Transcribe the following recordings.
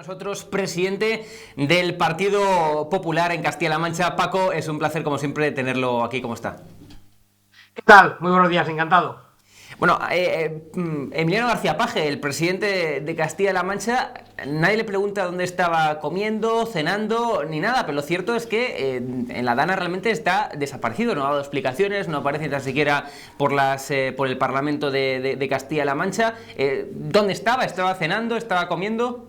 Nosotros, presidente del Partido Popular en Castilla-La Mancha. Paco, es un placer como siempre tenerlo aquí. ¿Cómo está? ¿Qué tal? Muy buenos días, encantado. Bueno, Emiliano García Paje, el presidente de Castilla-La Mancha, nadie le pregunta dónde estaba comiendo, cenando, ni nada, pero lo cierto es que en la Dana realmente está desaparecido, no ha dado explicaciones, no aparece ni tan siquiera por el Parlamento de Castilla-La Mancha. ¿Dónde estaba? ¿Estaba cenando? ¿Estaba comiendo?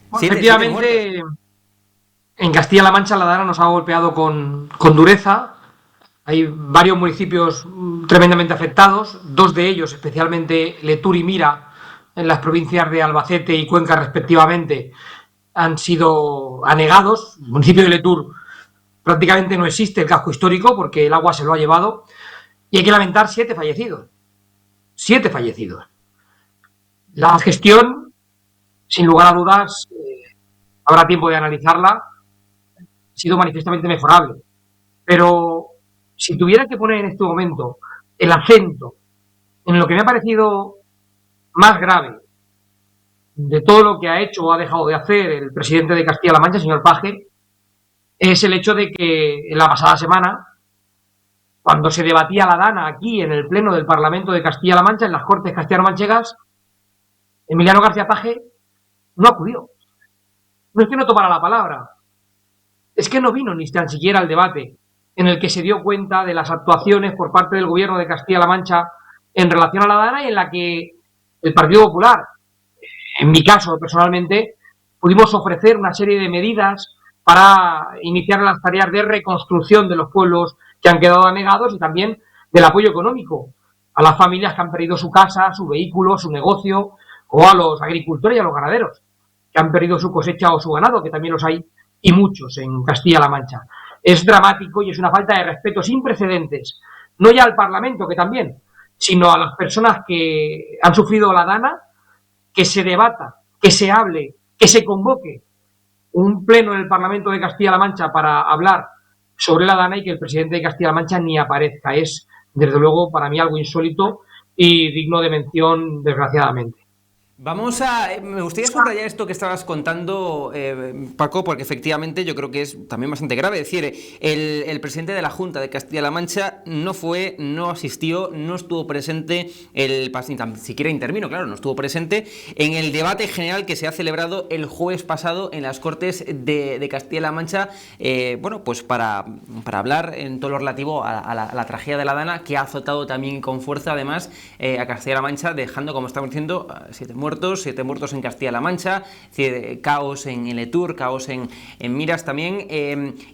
Bueno, efectivamente, en Castilla-La Mancha la Dana nos ha golpeado con dureza. Hay varios municipios tremendamente afectados, dos de ellos, especialmente Letur y Mira, en las provincias de Albacete y Cuenca respectivamente, han sido anegados. El municipio de Letur prácticamente no existe el casco histórico porque el agua se lo ha llevado y hay que lamentar 7 fallecidos. 7 fallecidos. La gestión, sin lugar a dudas, habrá tiempo de analizarla, ha sido manifiestamente mejorable. Pero si tuviera que poner en este momento el acento en lo que me ha parecido más grave de todo lo que ha hecho o ha dejado de hacer el presidente de Castilla-La Mancha, señor Paje, es el hecho de que en la pasada semana, cuando se debatía la Dana aquí en el Pleno del Parlamento de Castilla-La Mancha, en las Cortes castellano-manchegas, Emiliano García Paje no acudió. No es que no tomara la palabra, es que no vino ni tan siquiera al debate en el que se dio cuenta de las actuaciones por parte del gobierno de Castilla-La Mancha en relación a la Dana y en la que el Partido Popular, en mi caso personalmente, pudimos ofrecer una serie de medidas para iniciar las tareas de reconstrucción de los pueblos que han quedado anegados y también del apoyo económico a las familias que han perdido su casa, su vehículo, su negocio, o a los agricultores y a los ganaderos que han perdido su cosecha o su ganado, que también los hay, y muchos en Castilla-La Mancha. Es dramático y es una falta de respeto sin precedentes, no ya al Parlamento, que también, sino a las personas que han sufrido la Dana, que se debata, que se hable, que se convoque un pleno en el Parlamento de Castilla-La Mancha para hablar sobre la Dana y que el presidente de Castilla-La Mancha ni aparezca. Es, desde luego, para mí algo insólito y digno de mención, desgraciadamente. Me gustaría subrayar esto que estabas contando, Paco, porque efectivamente yo creo que es también bastante grave. Es decir, el presidente de la Junta de Castilla-La Mancha no asistió, no estuvo presente, ni tan siquiera intervino, claro, no estuvo presente en el debate general que se ha celebrado el jueves pasado en las Cortes de Castilla-La Mancha, bueno, pues para hablar en todo lo relativo a la tragedia de la Dana, que ha azotado también con fuerza, además, a Castilla-La Mancha, dejando, como estamos diciendo, 7 muertos en Castilla-La Mancha, caos en Letur, caos en Miras también,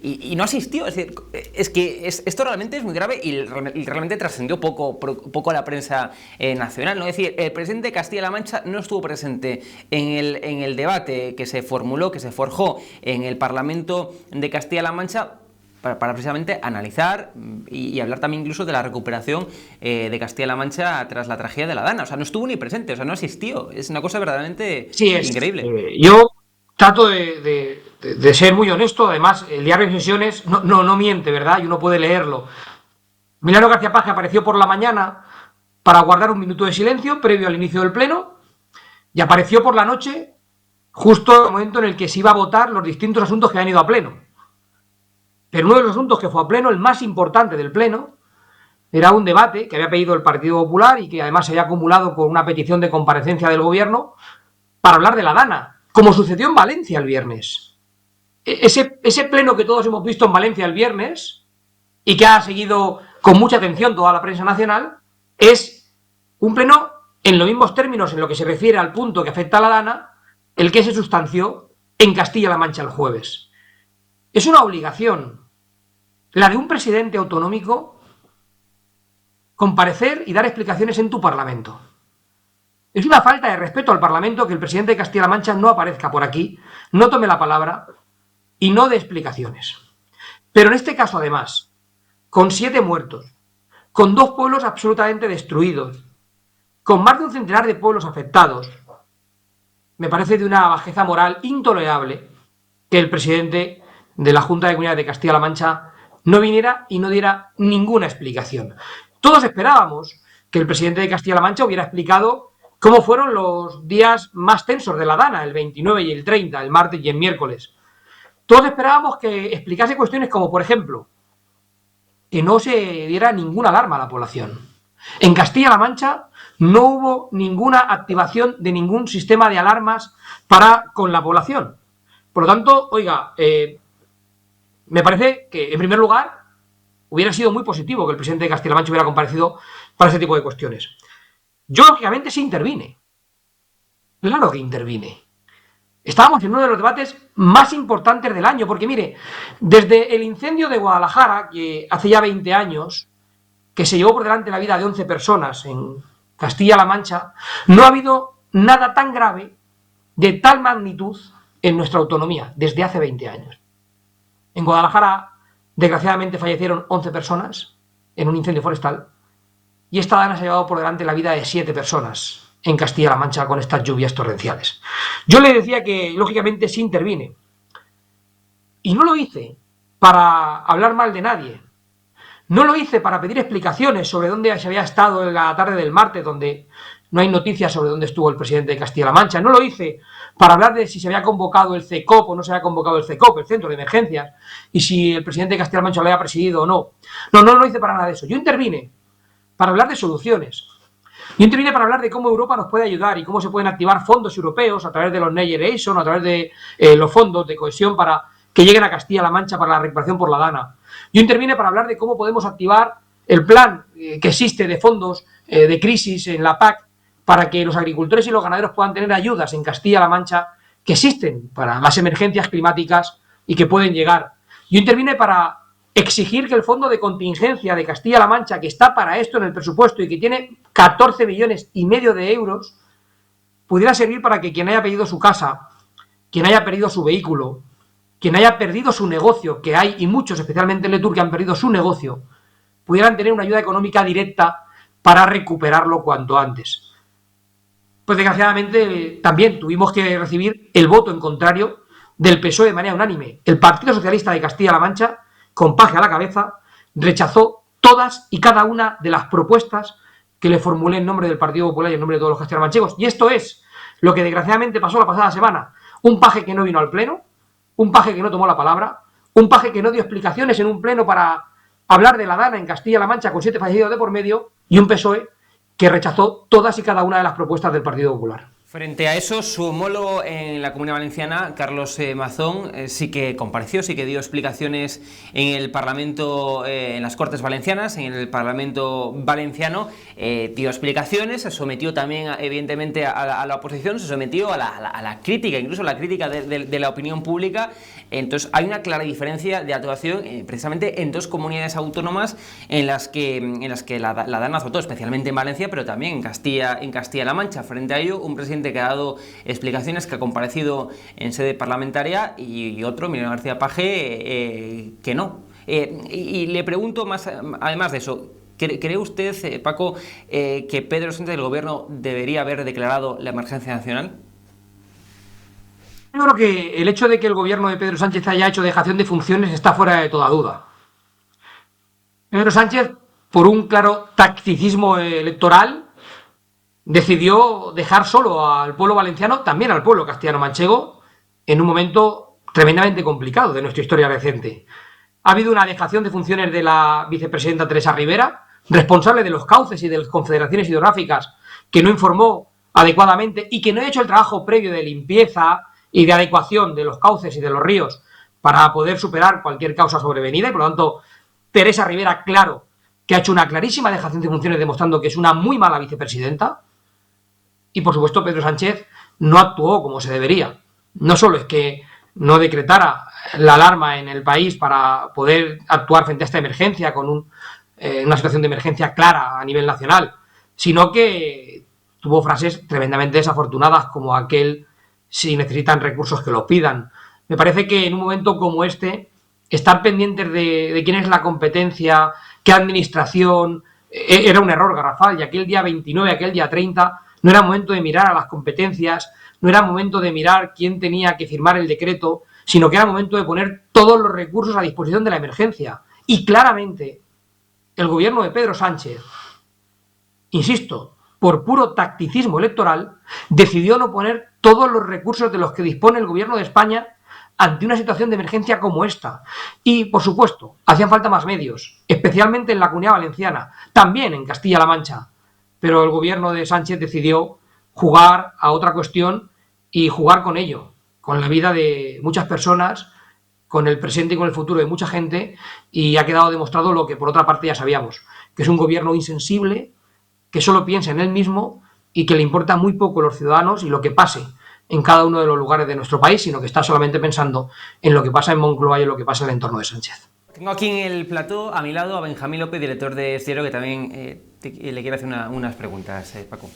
y no asistió. Es decir, esto realmente es muy grave y realmente trascendió poco a la prensa nacional, ¿no? Es decir, el presidente de Castilla-La Mancha no estuvo presente en el debate que se formuló, que se forjó en el Parlamento de Castilla-La Mancha, para precisamente analizar y hablar también incluso de la recuperación de Castilla-La Mancha tras la tragedia de la Dana. O sea, no estuvo ni presente, o sea, no asistió. Es una cosa verdaderamente increíble. Yo trato de ser muy honesto. Además, el diario de sesiones no miente, ¿verdad? Y uno puede leerlo. Emiliano García Paje apareció por la mañana para guardar un minuto de silencio previo al inicio del pleno y apareció por la noche justo en el momento en el que se iba a votar los distintos asuntos que han ido a pleno. Pero uno de los asuntos que fue a pleno, el más importante del pleno, era un debate que había pedido el Partido Popular y que además se había acumulado con una petición de comparecencia del gobierno para hablar de la Dana, como sucedió en Valencia el viernes. Ese pleno que todos hemos visto en Valencia el viernes y que ha seguido con mucha atención toda la prensa nacional, es un pleno en los mismos términos en lo que se refiere al punto que afecta a la Dana, el que se sustanció en Castilla-La Mancha el jueves. Es una obligación, la de un presidente autonómico, comparecer y dar explicaciones en tu Parlamento. Es una falta de respeto al Parlamento que el presidente de Castilla-La Mancha no aparezca por aquí, no tome la palabra y no dé explicaciones. Pero en este caso, además, con 7 muertos, con 2 pueblos absolutamente destruidos, con más de un centenar de pueblos afectados, me parece de una bajeza moral intolerable que el presidente de la Junta de Comunidades de Castilla-La Mancha no viniera y no diera ninguna explicación. Todos esperábamos que el presidente de Castilla-La Mancha hubiera explicado cómo fueron los días más tensos de la Dana, el 29 y el 30, el martes y el miércoles. Todos esperábamos que explicase cuestiones como, por ejemplo, que no se diera ninguna alarma a la población. En Castilla-La Mancha no hubo ninguna activación de ningún sistema de alarmas con la población. Por lo tanto, oiga, me parece que, en primer lugar, hubiera sido muy positivo que el presidente de Castilla-La Mancha hubiera comparecido para ese tipo de cuestiones. Yo, lógicamente, sí intervine. Claro que intervine. Estábamos en uno de los debates más importantes del año, porque mire, desde el incendio de Guadalajara, que hace ya 20 años, que se llevó por delante la vida de 11 personas en Castilla-La Mancha, no ha habido nada tan grave de tal magnitud en nuestra autonomía desde hace 20 años. En Guadalajara, desgraciadamente, fallecieron 11 personas en un incendio forestal y esta Dana se ha llevado por delante la vida de 7 personas en Castilla-La Mancha con estas lluvias torrenciales. Yo le decía que, lógicamente, sí intervine. Y no lo hice para hablar mal de nadie. No lo hice para pedir explicaciones sobre dónde se había estado en la tarde del martes, donde no hay noticias sobre dónde estuvo el presidente de Castilla-La Mancha. No lo hice para hablar de si se había convocado el CECOP o no se había convocado el CECOP, el Centro de Emergencias, y si el presidente de Castilla-La Mancha lo había presidido o no. No lo hice para nada de eso. Yo intervine para hablar de soluciones. Yo intervine para hablar de cómo Europa nos puede ayudar y cómo se pueden activar fondos europeos a través de los Next Generation, a través de los fondos de cohesión para que lleguen a Castilla-La Mancha para la recuperación por la Dana. Yo intervine para hablar de cómo podemos activar el plan que existe de fondos de crisis en la PAC para que los agricultores y los ganaderos puedan tener ayudas en Castilla-La Mancha que existen para las emergencias climáticas y que pueden llegar. Yo intervine para exigir que el fondo de contingencia de Castilla-La Mancha, que está para esto en el presupuesto y que tiene 14,5 millones de euros, pudiera servir para que quien haya perdido su casa, quien haya perdido su vehículo, quien haya perdido su negocio, que hay, y muchos, especialmente en Letur, que han perdido su negocio, pudieran tener una ayuda económica directa para recuperarlo cuanto antes. Pues desgraciadamente también tuvimos que recibir el voto en contrario del PSOE de manera unánime. El Partido Socialista de Castilla-La Mancha, con Paje a la cabeza, rechazó todas y cada una de las propuestas que le formulé en nombre del Partido Popular y en nombre de todos los castellano-manchegos. Y esto es lo que desgraciadamente pasó la pasada semana. Un Paje que no vino al pleno, un Paje que no tomó la palabra, un Paje que no dio explicaciones en un pleno para hablar de la Dana en Castilla-La Mancha con 7 fallecidos de por medio, y un PSOE que rechazó todas y cada una de las propuestas del Partido Popular. Frente a eso, su homólogo en la Comunidad Valenciana, Carlos Mazón, sí que compareció, sí que dio explicaciones en el Parlamento, en las Cortes Valencianas, en el Parlamento Valenciano, dio explicaciones, se sometió también, evidentemente, a la oposición, se sometió a la crítica, incluso a la crítica de la opinión pública. Entonces, hay una clara diferencia de actuación, precisamente en dos comunidades autónomas en las que la Dana azotó, especialmente en Valencia, pero también en Castilla-La Mancha. Frente a ello, un presidente que ha dado explicaciones, que ha comparecido en sede parlamentaria, y otro, Emiliano García Paje, que no. Y le pregunto más, además de eso, ¿cree usted, Paco, que Pedro Sánchez del Gobierno debería haber declarado la emergencia nacional? Yo creo que el hecho de que el gobierno de Pedro Sánchez haya hecho dejación de funciones está fuera de toda duda. Pedro Sánchez, por un claro tacticismo electoral, decidió dejar solo al pueblo valenciano, también al pueblo castellano-manchego, en un momento tremendamente complicado de nuestra historia reciente. Ha habido una dejación de funciones de la vicepresidenta Teresa Rivera, responsable de los cauces y de las confederaciones hidrográficas, que no informó adecuadamente y que no ha hecho el trabajo previo de limpieza y de adecuación de los cauces y de los ríos para poder superar cualquier causa sobrevenida, y por lo tanto Teresa Rivera, claro, que ha hecho una clarísima dejación de funciones demostrando que es una muy mala vicepresidenta. Y por supuesto Pedro Sánchez no actuó como se debería. No solo es que no decretara la alarma en el país para poder actuar frente a esta emergencia con una situación de emergencia clara a nivel nacional, sino que tuvo frases tremendamente desafortunadas como aquel: si necesitan recursos que los pidan. Me parece que en un momento como este, estar pendientes de quién es la competencia, qué administración, era un error garrafal. Y aquel día 29, aquel día 30... no era momento de mirar a las competencias, no era momento de mirar quién tenía que firmar el decreto, sino que era momento de poner todos los recursos a disposición de la emergencia. Y claramente, el gobierno de Pedro Sánchez, insisto, por puro tacticismo electoral, decidió no poner todos los recursos de los que dispone el gobierno de España ante una situación de emergencia como esta. Y, por supuesto, hacían falta más medios, especialmente en la Comunidad Valenciana, también en Castilla-La Mancha. Pero el gobierno de Sánchez decidió jugar a otra cuestión y jugar con ello, con la vida de muchas personas, con el presente y con el futuro de mucha gente, y ha quedado demostrado lo que por otra parte ya sabíamos, que es un gobierno insensible, que solo piensa en él mismo y que le importa muy poco a los ciudadanos y lo que pase en cada uno de los lugares de nuestro país, sino que está solamente pensando en lo que pasa en Moncloa y en lo que pasa en el entorno de Sánchez. Tengo aquí en el plató a mi lado a Benjamín López, director de Cielo, que también le quiere hacer unas preguntas, Paco.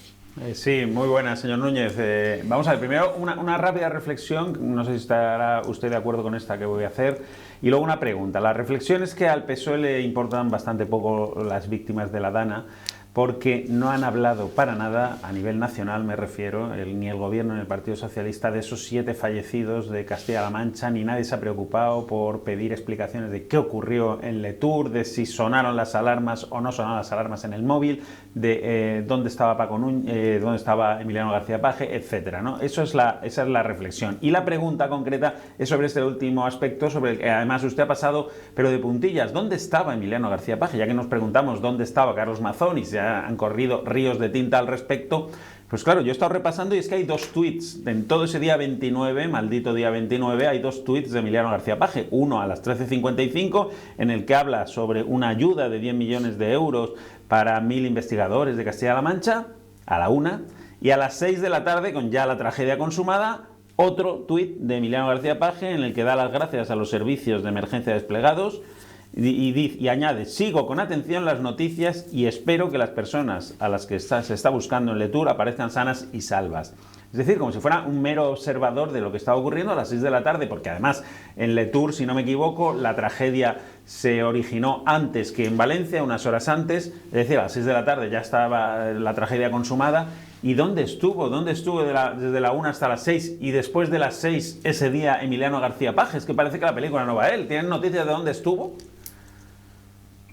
Sí, muy buenas, señor Núñez. Vamos a ver, primero una rápida reflexión, no sé si estará usted de acuerdo con esta que voy a hacer, y luego una pregunta. La reflexión es que al PSOE le importan bastante poco las víctimas de la Dana, porque no han hablado para nada, a nivel nacional me refiero, ni el gobierno ni el Partido Socialista, de esos 7 fallecidos de Castilla-La Mancha, ni nadie se ha preocupado por pedir explicaciones de qué ocurrió en Letour, de si sonaron las alarmas o no sonaron las alarmas en el móvil, de dónde estaba Paco Núñez, dónde estaba Emiliano García Paje, etcétera, ¿no? Esa es la reflexión. Y la pregunta concreta es sobre este último aspecto, sobre el que además usted ha pasado, pero de puntillas. ¿Dónde estaba Emiliano García Paje? Ya que nos preguntamos dónde estaba Carlos Mazón y se han corrido ríos de tinta al respecto, pues claro, yo he estado repasando y es que hay 2 tweets en todo ese día 29, maldito día 29, hay 2 tweets de Emiliano García Paje, uno a las 13:55 en el que habla sobre una ayuda de 10 millones de euros para 1000 investigadores de Castilla-La Mancha, a la 1, y a las 6 de la tarde, con ya la tragedia consumada, otro tuit de Emiliano García Paje en el que da las gracias a los servicios de emergencia desplegados y añade: sigo con atención las noticias y espero que las personas a las que se está buscando en Letour aparezcan sanas y salvas. Es decir, como si fuera un mero observador de lo que estaba ocurriendo a las 6 de la tarde, porque además en Letour, si no me equivoco, la tragedia se originó antes que en Valencia, unas horas antes, es decir, a las 6 de la tarde ya estaba la tragedia consumada. ¿Y dónde estuvo? ¿Dónde estuvo desde la 1 hasta las 6 y después de las 6 ese día Emiliano García Paje? Es que parece que la película no va a él. ¿Tienen noticias de dónde estuvo?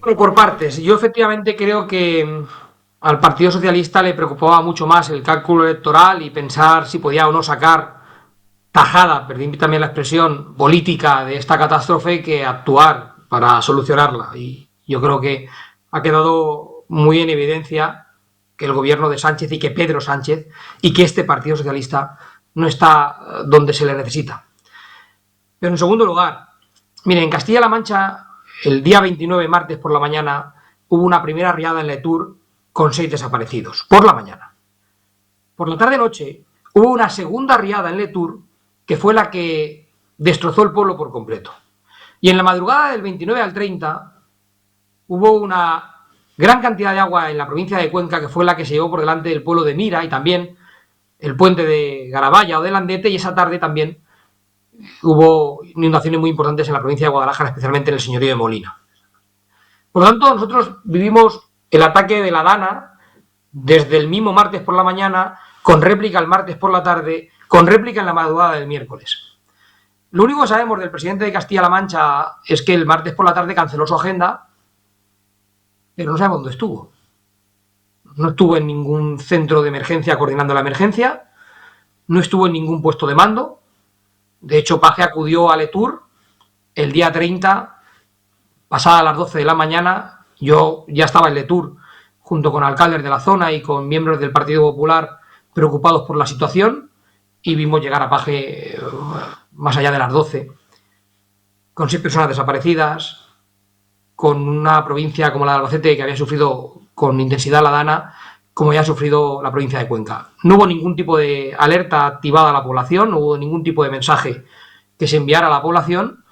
Por partes. Yo efectivamente creo que al Partido Socialista le preocupaba mucho más el cálculo electoral y pensar si podía o no sacar tajada, perdí también la expresión, política de esta catástrofe, que actuar para solucionarla. Y yo creo que ha quedado muy en evidencia que el gobierno de Sánchez y que Pedro Sánchez y que este Partido Socialista no está donde se le necesita. Pero en segundo lugar, miren, en Castilla-La Mancha, el día 29, martes por la mañana, hubo una primera riada en Letour con 6 desaparecidos, por la mañana. Por la tarde-noche hubo una segunda riada en Letour que fue la que destrozó el pueblo por completo. Y en la madrugada del 29 al 30 hubo una gran cantidad de agua en la provincia de Cuenca, que fue la que se llevó por delante del pueblo de Mira y también el puente de Garabaya o de Landete, y esa tarde también hubo inundaciones muy importantes en la provincia de Guadalajara, especialmente en el señorío de Molina. Por lo tanto, nosotros vivimos el ataque de la Dana desde el mismo martes por la mañana, con réplica el martes por la tarde, con réplica en la madrugada del miércoles. Lo único que sabemos del presidente de Castilla-La Mancha es que el martes por la tarde canceló su agenda, pero no sabemos dónde estuvo. No estuvo en ningún centro de emergencia coordinando la emergencia, no estuvo en ningún puesto de mando. De hecho, Paje acudió a Letour el día 30, pasada las 12 de la mañana. Yo ya estaba en Letour junto con alcaldes de la zona y con miembros del Partido Popular preocupados por la situación, y vimos llegar a Paje más allá de las 12, con 6 personas desaparecidas, con una provincia como la de Albacete que había sufrido con intensidad la Dana, como ya ha sufrido la provincia de Cuenca. No hubo ningún tipo de alerta activada a la población, no hubo ningún tipo de mensaje que se enviara a la población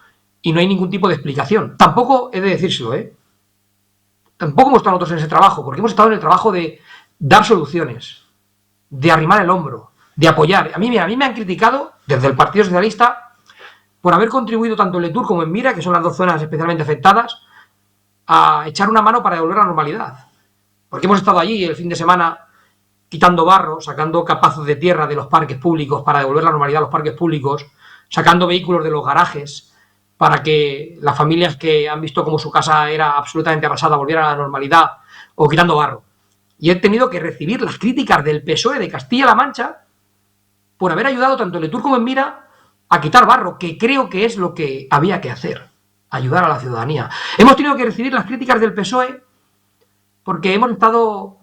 y no hay ningún tipo de explicación. Tampoco he de decírselo, tampoco hemos estado nosotros en ese trabajo, porque hemos estado en el trabajo de dar soluciones, de arrimar el hombro, de apoyar. A mí me han criticado desde el Partido Socialista por haber contribuido tanto en Letour como en Mira, que son las 2 zonas especialmente afectadas, a echar una mano para devolver la normalidad. Porque hemos estado allí el fin de semana quitando barro, sacando capazos de tierra de los parques públicos para devolver la normalidad a los parques públicos, sacando vehículos de los garajes para que las familias que han visto cómo su casa era absolutamente arrasada volvieran a la normalidad, o quitando barro. y he tenido que recibir las críticas del PSOE de Castilla-La Mancha por haber ayudado tanto en Letur como en Mira a quitar barro, que creo que es lo que había que hacer, ayudar a la ciudadanía. Hemos tenido que recibir las críticas del PSOE porque hemos estado,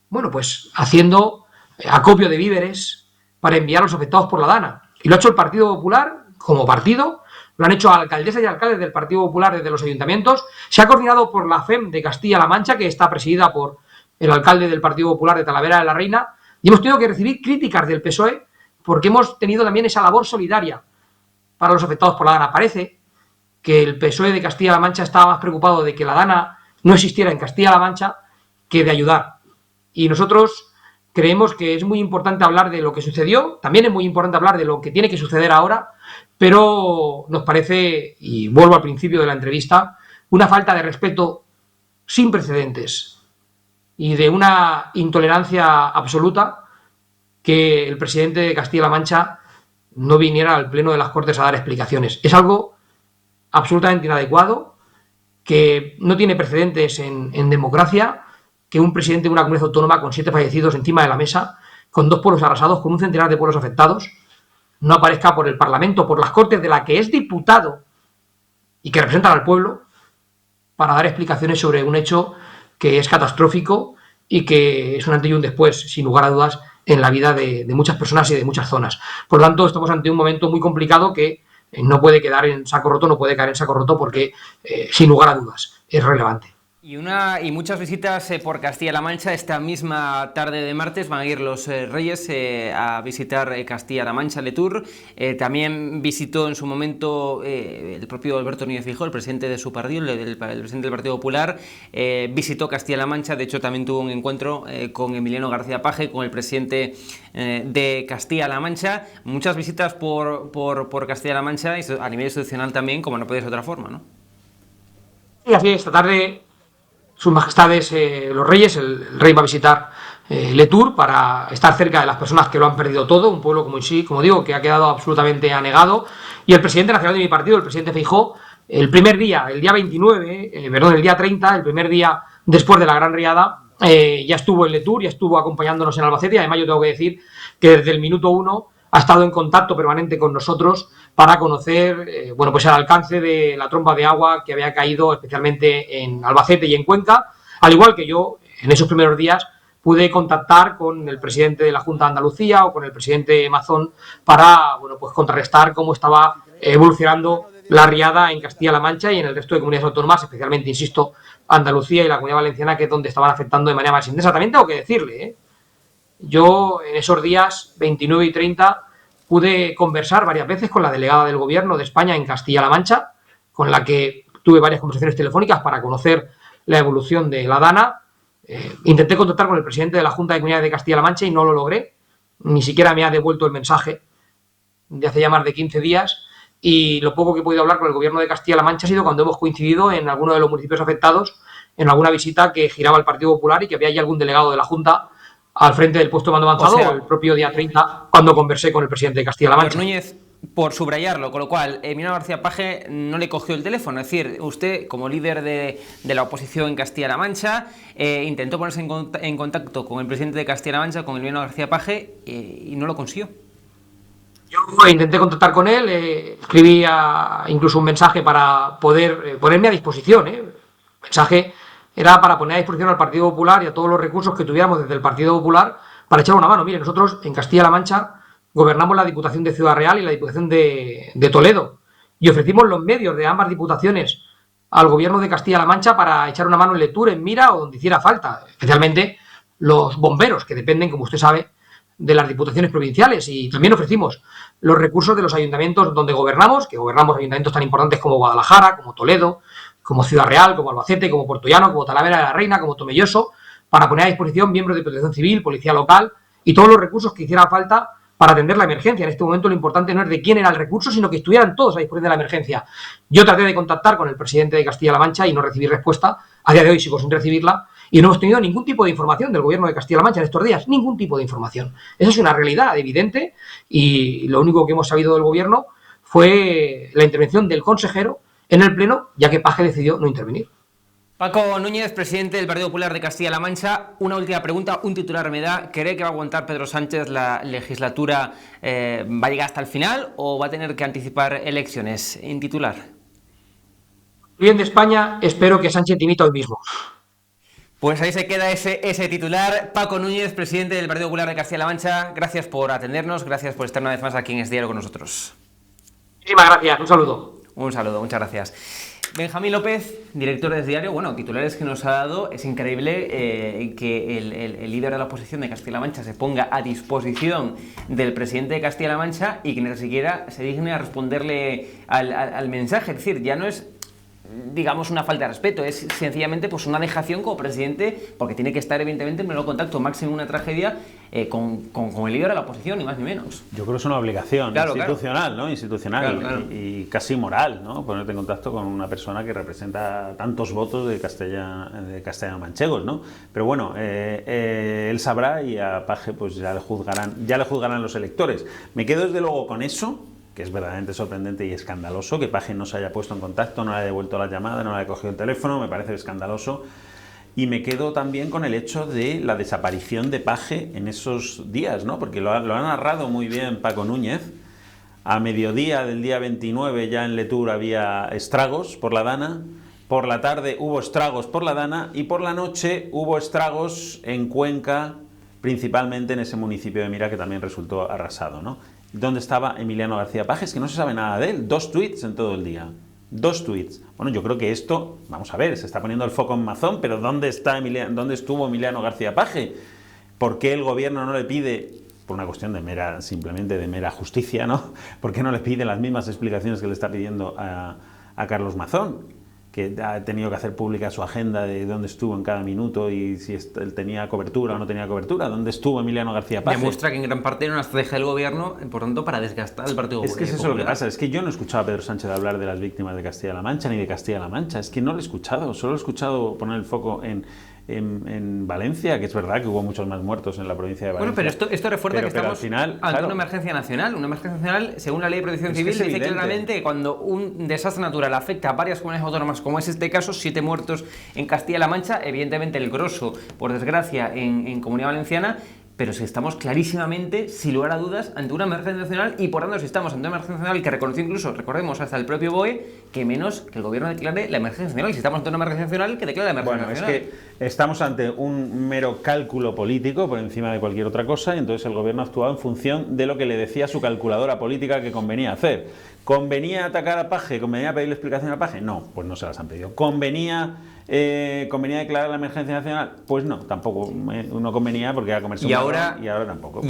bueno, pues haciendo acopio de víveres para enviar a los afectados por la Dana. Y lo ha hecho el Partido Popular como partido, lo han hecho alcaldesas y alcaldes del Partido Popular desde los ayuntamientos, se ha coordinado por la FEM de Castilla-La Mancha, que está presidida por el alcalde del Partido Popular de Talavera de la Reina, y hemos tenido que recibir críticas del PSOE porque hemos tenido también esa labor solidaria para los afectados por la Dana. Parece que el PSOE de Castilla-La Mancha estaba más preocupado de que la Dana no existiera en Castilla-La Mancha que de ayudar. Y nosotros creemos que es muy importante hablar de lo que sucedió, también es muy importante hablar de lo que tiene que suceder ahora, pero nos parece, y vuelvo al principio de la entrevista, una falta de respeto sin precedentes y de una intolerancia absoluta que el presidente de Castilla-La Mancha no viniera al Pleno de las Cortes a dar explicaciones. Es algo absolutamente inadecuado, que no tiene precedentes en democracia, que un presidente de una comunidad autónoma con 7 fallecidos encima de la mesa, con 2 pueblos arrasados, con un centenar de pueblos afectados, no aparezca por el Parlamento, por las Cortes de la que es diputado y que representan al pueblo, para dar explicaciones sobre un hecho que es catastrófico y que es un antes y un después, sin lugar a dudas, en la vida de muchas personas y de muchas zonas. Por lo tanto, estamos ante un momento muy complicado que no puede quedar en saco roto, no puede caer en saco roto porque, sin lugar a dudas, es relevante. Y muchas visitas por Castilla-La Mancha. Esta misma tarde de martes van a ir los Reyes a visitar Castilla-La Mancha, Letur. También visitó en su momento el propio Alberto Núñez Feijóo, el presidente de su partido, el presidente del Partido Popular, visitó Castilla-La Mancha. De hecho, también tuvo un encuentro con Emiliano García Paje, con el presidente de Castilla-La Mancha. Muchas visitas por Castilla-La Mancha y a nivel institucional también, como no puede ser de otra forma, ¿no? Y así, esta tarde Sus Majestades los Reyes, el rey va a visitar Letur para estar cerca de las personas que lo han perdido todo, un pueblo como digo, que ha quedado absolutamente anegado. Y el presidente nacional de mi partido, el presidente Feijóo, el primer día, el día 30, el primer día después de la Gran Riada, ya estuvo en Letur, ya estuvo acompañándonos en Albacete. Además, yo tengo que decir que desde el minuto 1 ha estado en contacto permanente con nosotros para conocer bueno, pues el alcance de la tromba de agua que había caído especialmente en Albacete y en Cuenca, al igual que yo en esos primeros días pude contactar con el presidente de la Junta de Andalucía o con el presidente Mazón para bueno, pues contrarrestar cómo estaba evolucionando la riada en Castilla-La Mancha y en el resto de comunidades autónomas, especialmente, insisto, Andalucía y la Comunidad Valenciana, que es donde estaban afectando de manera más intensa. También tengo que decirle, yo en esos días 29 y 30 pude conversar varias veces con la delegada del Gobierno de España en Castilla-La Mancha, con la que tuve varias conversaciones telefónicas para conocer la evolución de la Dana. Intenté contactar con el presidente de la Junta de Comunidades de Castilla-La Mancha y no lo logré. Ni siquiera me ha devuelto el mensaje de hace ya más de 15 días. Y lo poco que he podido hablar con el Gobierno de Castilla-La Mancha ha sido cuando hemos coincidido en alguno de los municipios afectados, en alguna visita que giraba el Partido Popular y que había allí algún delegado de la Junta al frente del puesto de mando avanzado, o sea, el propio día 30, cuando conversé con el presidente de Castilla-La Mancha. Núñez, por subrayarlo, con lo cual, Emiliano García Paje no le cogió el teléfono. Es decir, usted, como líder de la oposición en Castilla-La Mancha, intentó ponerse en contacto con el presidente de Castilla-La Mancha, con Emiliano García Paje, y no lo consiguió. Yo intenté contactar con él, escribí incluso un mensaje para poder ponerme a disposición. El mensaje era para poner a disposición al Partido Popular y a todos los recursos que tuviéramos desde el Partido Popular para echar una mano. Mire, nosotros en Castilla-La Mancha gobernamos la Diputación de Ciudad Real y la Diputación de Toledo y ofrecimos los medios de ambas diputaciones al Gobierno de Castilla-La Mancha para echar una mano en Letur, en Mira o donde hiciera falta, especialmente los bomberos, que dependen, como usted sabe, de las diputaciones provinciales, y también ofrecimos los recursos de los ayuntamientos donde gobernamos, que gobernamos ayuntamientos tan importantes como Guadalajara, como Toledo, como Ciudad Real, como Albacete, como Puertollano, como Talavera de la Reina, como Tomelloso, para poner a disposición miembros de protección civil, policía local y todos los recursos que hiciera falta para atender la emergencia. En este momento lo importante no es de quién era el recurso, sino que estuvieran todos a disposición de la emergencia. Yo traté de contactar con el presidente de Castilla-La Mancha y no recibí respuesta. A día de hoy sigo sin recibirla y no hemos tenido ningún tipo de información del Gobierno de Castilla-La Mancha en estos días, ningún tipo de información. Esa es una realidad evidente y lo único que hemos sabido del Gobierno fue la intervención del consejero en el Pleno, ya que Paje decidió no intervenir. Paco Núñez, presidente del Partido Popular de Castilla-La Mancha. Una última pregunta, un titular me da. ¿Cree que va a aguantar Pedro Sánchez la legislatura? ¿Va a llegar hasta el final o va a tener que anticipar elecciones? En titular. Bien de España, espero que Sánchez dimita hoy mismo. Pues ahí se queda ese titular. Paco Núñez, presidente del Partido Popular de Castilla-La Mancha. Gracias por atendernos, gracias por estar una vez más aquí en Es Diario con nosotros. Muchísimas gracias, un saludo. Un saludo, muchas gracias. Benjamín López, director de Es Diario, bueno, titulares que nos ha dado. Es increíble que el líder de la oposición de Castilla-La Mancha se ponga a disposición del presidente de Castilla-La Mancha y que ni siquiera se digne a responderle al mensaje. Es decir, ya no es, digamos, una falta de respeto, es sencillamente pues una dejación como presidente, porque tiene que estar evidentemente en pleno contacto máximo en una tragedia con el líder de la oposición, ni más ni menos. Yo creo que es una obligación institucional, ¿no? Institucional claro. Y casi moral, ¿no? Ponerte en contacto con una persona que representa tantos votos de castellano-manchegos, ¿no? Pero bueno, él sabrá y a Paje pues ya le juzgarán los electores. Me quedo desde luego con eso, que es verdaderamente sorprendente y escandaloso, que Paje no se haya puesto en contacto, no le haya devuelto la llamada, no le haya cogido el teléfono, me parece escandaloso. Y me quedo también con el hecho de la desaparición de Paje en esos días, ¿no? Porque lo ha narrado muy bien Paco Núñez. A mediodía del día 29 ya en Letur había estragos por la Dana, por la tarde hubo estragos por la Dana y por la noche hubo estragos en Cuenca, principalmente en ese municipio de Mira que también resultó arrasado, ¿no? ¿Dónde estaba Emiliano García Paje? Es que no se sabe nada de él. 2 tweets en todo el día. 2 tweets. Bueno, yo creo que esto, vamos a ver, se está poniendo el foco en Mazón, pero ¿dónde estuvo Emiliano García Paje? ¿Por qué el gobierno no le pide, por una cuestión simplemente de mera justicia, ¿no? ¿Por qué no le pide las mismas explicaciones que le está pidiendo a Carlos Mazón? Que ha tenido que hacer pública su agenda de dónde estuvo en cada minuto y si él tenía cobertura o no tenía cobertura. ¿Dónde estuvo Emiliano García Paje? Demuestra que en gran parte era una estrategia del gobierno, por tanto, para desgastar el Partido Popular. Es que es eso lo que pasa. Es que yo no he escuchado a Pedro Sánchez hablar de las víctimas de Castilla-La Mancha ni de Castilla-La Mancha. Es que no lo he escuchado. Solo he escuchado poner el foco en Valencia, que es verdad que hubo muchos más muertos en la provincia de Valencia. Bueno, pero esto refuerza que estamos al final, ante una emergencia nacional. Una emergencia nacional, según la Ley de Protección Civil, dice claramente que cuando un desastre natural afecta a varias comunidades autónomas, como es este caso, 7 muertos en Castilla-La Mancha, evidentemente el grosso, por desgracia, en Comunidad Valenciana, pero si estamos clarísimamente, sin lugar a dudas, ante una emergencia nacional y por tanto si estamos ante una emergencia nacional que reconoció incluso, recordemos, hasta el propio BOE, que menos que el gobierno declare la emergencia nacional. Y si estamos ante una emergencia nacional, que declare la emergencia nacional. Es que estamos ante un mero cálculo político por encima de cualquier otra cosa y entonces el gobierno ha actuado en función de lo que le decía su calculadora política que convenía hacer. ¿Convenía atacar a Paje? ¿Convenía pedirle explicación a Paje? No, pues no se las han pedido. ¿Convenía declarar la emergencia nacional? Pues no, tampoco. No convenía porque era comercio y ahora tampoco.